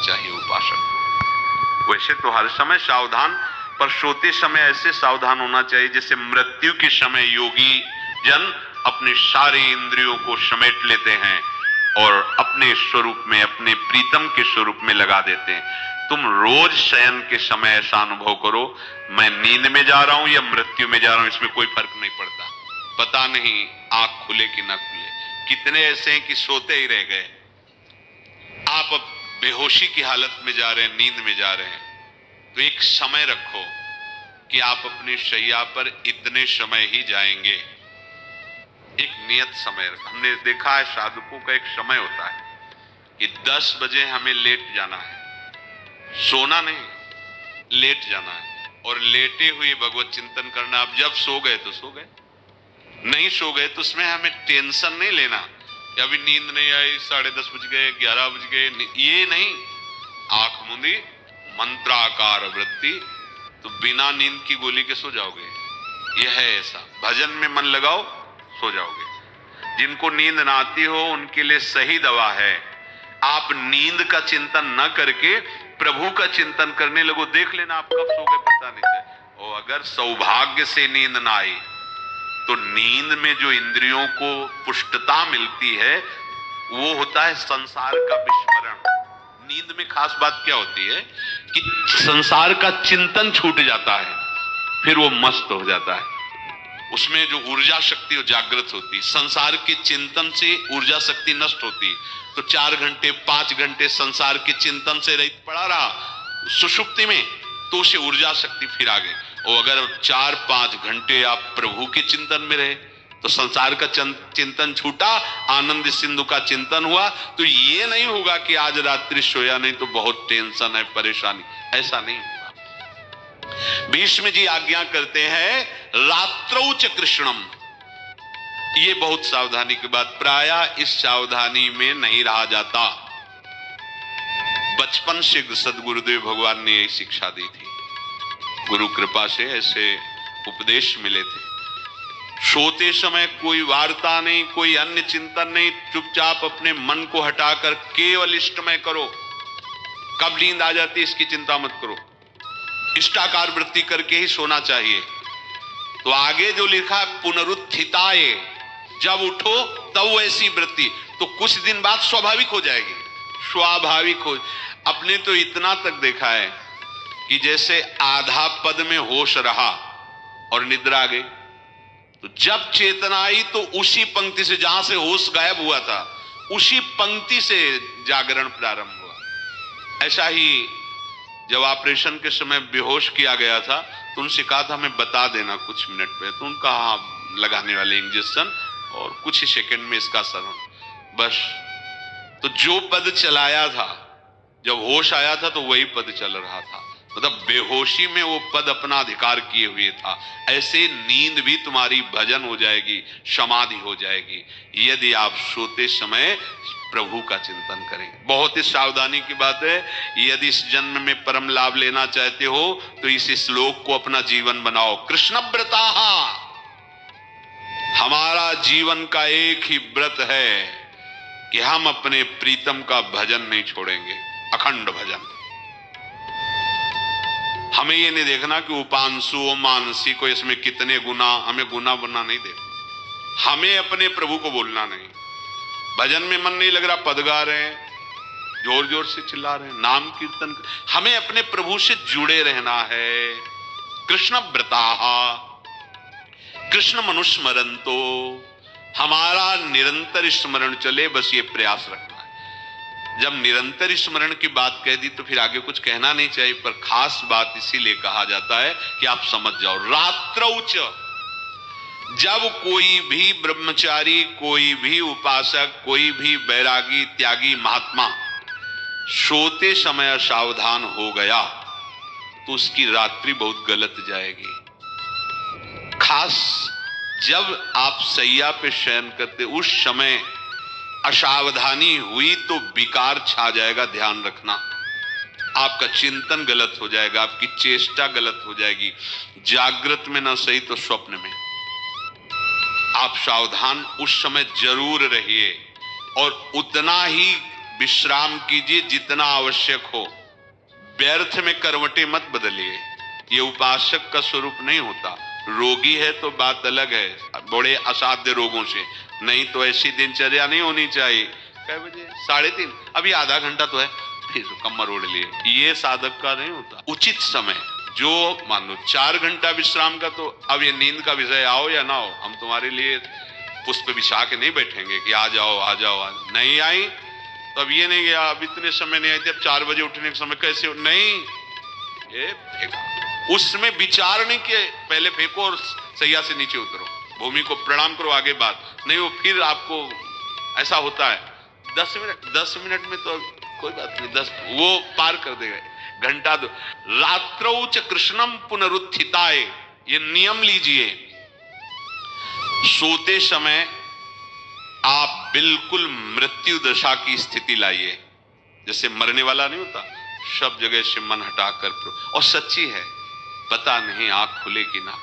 चाहिए उपासक को। वैसे तो हर समय सावधान, पर सोते समय ऐसे सावधान होना चाहिए जैसे मृत्यु के समय योगी जन अपने सारे इंद्रियों को समेट लेते हैं और अपने स्वरूप में, अपने प्रीतम के स्वरूप में लगा देते हैं। तुम रोज शयन के समय ऐसा अनुभव करो, मैं नींद में जा रहा हूं या मृत्यु में जा रहा हूं, इसमें कोई फर्क नहीं पड़ता। पता नहीं आंख खुले कि ना खुले। कितने ऐसे हैं कि सोते ही रह गए। आप अब बेहोशी की हालत में जा रहे हैं, नींद में जा रहे हैं, तो एक समय रखो कि आप अपनी शैया पर इतने समय ही जाएंगे। एक नियत समय रखो। हमने देखा है साधुकों का एक समय होता है कि 10 बजे हमें लेट जाना है, सोना नहीं, लेट जाना है, और लेटे हुए भगवत चिंतन करना। अब जब सो गए तो सो गए, नहीं सो गए तो उसमें हमें टेंशन नहीं लेना कि अभी नींद नहीं आई, 10:30 बज गए, 11 बज गए, ये नहीं। आंख मूंदी, मंत्राकार वृत्ति, तो बिना नींद की गोली के सो जाओगे। यह है ऐसा। भजन में मन लगाओ, सो जाओगे। जिनको नींद ना आती हो उनके लिए सही दवा है, आप नींद का चिंतन न करके प्रभु का चिंतन करने लगो। देख लेना आप कब सो गए पता नहीं चले। और अगर सौभाग्य से नींद ना आई तो नींद में जो इंद्रियों को पुष्टता मिलती है वो होता है संसार का विस्मरण। नींद में खास बात क्या होती है कि संसार का चिंतन छूट जाता है, फिर वो मस्त हो जाता है। उसमें जो ऊर्जा शक्ति वो जागृत होती, संसार के चिंतन से ऊर्जा शक्ति नष्ट होती। तो 4 घंटे 5 घंटे संसार के चिंतन से रहित पड़ा रहा सुषुप्ति में, तो उसे ऊर्जा शक्ति फिर आ गई। और अगर 4-5 घंटे आप प्रभु के चिंतन में रहे तो संसार का चिंतन छूटा, आनंद सिंधु का चिंतन हुआ, तो ये नहीं होगा कि आज रात्रि सोया नहीं तो बहुत टेंशन है, परेशानी, ऐसा नहीं होगा। भीष्म जी आज्ञा करते हैं रात्रौ च कृष्णम। ये बहुत सावधानी की बात, प्रायः इस सावधानी में नहीं रहा जाता। बचपन से सदगुरुदेव भगवान ने यही शिक्षा दी थी, गुरु कृपा से ऐसे उपदेश मिले थे। सोते समय कोई वार्ता नहीं, कोई अन्य चिंतन नहीं, चुपचाप अपने मन को हटाकर केवल इष्टमय करो। कब नींद आ जाती इसकी चिंता मत करो, इष्टाकार वृत्ति करके ही सोना चाहिए। तो आगे जो लिखा पुनरुत्थिताय, जब उठो तब वैसी वृत्ति, तो कुछ दिन बाद स्वाभाविक हो जाएगी, स्वाभाविक हो। अपने तो इतना तक देखा है कि जैसे आधा पद में होश रहा और निद्रा आ गई, तो जब चेतना आई तो उसी पंक्ति से, जहां से होश गायब हुआ था, उसी पंक्ति से जागरण प्रारंभ हुआ। ऐसा ही जब ऑपरेशन के समय बेहोश किया गया था तो उनसे कहा था हमें बता देना कुछ मिनट पे, तो उनका हाँ लगाने वाले इंजेक्शन और कुछ ही सेकंड में इसका श्रवण, बस। तो जो पद चलाया था, जब होश आया था तो वही पद चल रहा था, मतलब बेहोशी में वो पद अपना अधिकार किए हुए था। ऐसे नींद भी तुम्हारी भजन हो जाएगी, समाधि हो जाएगी, यदि आप सोते समय प्रभु का चिंतन करें। बहुत ही सावधानी की बात है। यदि इस जन्म में परम लाभ लेना चाहते हो तो इस श्लोक को अपना जीवन बनाओ। कृष्ण व्रताः, हमारा जीवन का एक ही व्रत है कि हम अपने प्रीतम का भजन नहीं छोड़ेंगे, अखंड भजन। हमें ये नहीं देखना कि उपांशु मानसी को इसमें कितने गुना, हमें गुना बनना नहीं देखना। हमें अपने प्रभु को बोलना नहीं। भजन में मन नहीं लग रहा, पद गा रहे हैं, जोर जोर से चिल्ला रहे हैं, नाम कीर्तन, हमें अपने प्रभु से जुड़े रहना है। कृष्ण व्रताः, कृष्ण मनुस्मरन्तो, हमारा निरंतर स्मरण चले, बस ये प्रयास रखना है। जब निरंतर स्मरण की बात कह दी तो फिर आगे कुछ कहना नहीं चाहिए, पर खास बात इसीलिए कहा जाता है कि आप समझ जाओ। रात्रौ च, जब कोई भी ब्रह्मचारी, कोई भी उपासक, कोई भी बैरागी त्यागी महात्मा सोते समय असावधान हो गया तो उसकी रात्रि बहुत गलत जाएगी। खास जब आप सैया पे शयन करते उस समय असावधानी हुई तो विकार छा जाएगा, ध्यान रखना। आपका चिंतन गलत हो जाएगा, आपकी चेष्टा गलत हो जाएगी, जागृत में ना सही तो स्वप्न में। आप सावधान उस समय जरूर रहिए और उतना ही विश्राम कीजिए जितना आवश्यक हो, व्यर्थ में करवटें मत बदलिए। ये उपासक का स्वरूप नहीं होता। रोगी है तो बात अलग है, बड़े असाध्य रोगों से, नहीं तो ऐसी दिनचर्या नहीं होनी चाहिए। कै बजे? 3:30, अभी आधा घंटा तो है, फिर कमर ओढ़ लिए। ये साधक का नहीं होता। उचित समय, जो मान लो 4 घंटा विश्राम का, तो अब ये नींद का विषय आओ या ना हो, हम तुम्हारे लिए पुष्प बिछा के नहीं बैठेंगे कि आ जाओ आ जाओ आ जाओ। नहीं आई तो अब ये नहीं गया, अब इतने समय नहीं आई थी, अब 4 बजे उठने के समय कैसे नहीं, ये फेंका। उसमें विचार नहीं किए, पहले फेंको और सैया से नीचे उतरो, भूमि को प्रणाम करो, आगे बात नहीं। वो फिर आपको ऐसा होता है 10 मिनट में तो कोई बात नहीं, 10 वो पार कर देगा, घंटा दो। रात्रौ च कृष्णम पुनरुत्थिताय, ये नियम लीजिए, सोते समय आप बिल्कुल मृत्यु दशा की स्थिति लाइए, जैसे मरने वाला नहीं होता, सब जगह से मन हटाकर। और सच्ची है, पता नहीं आंख खुले कि ना।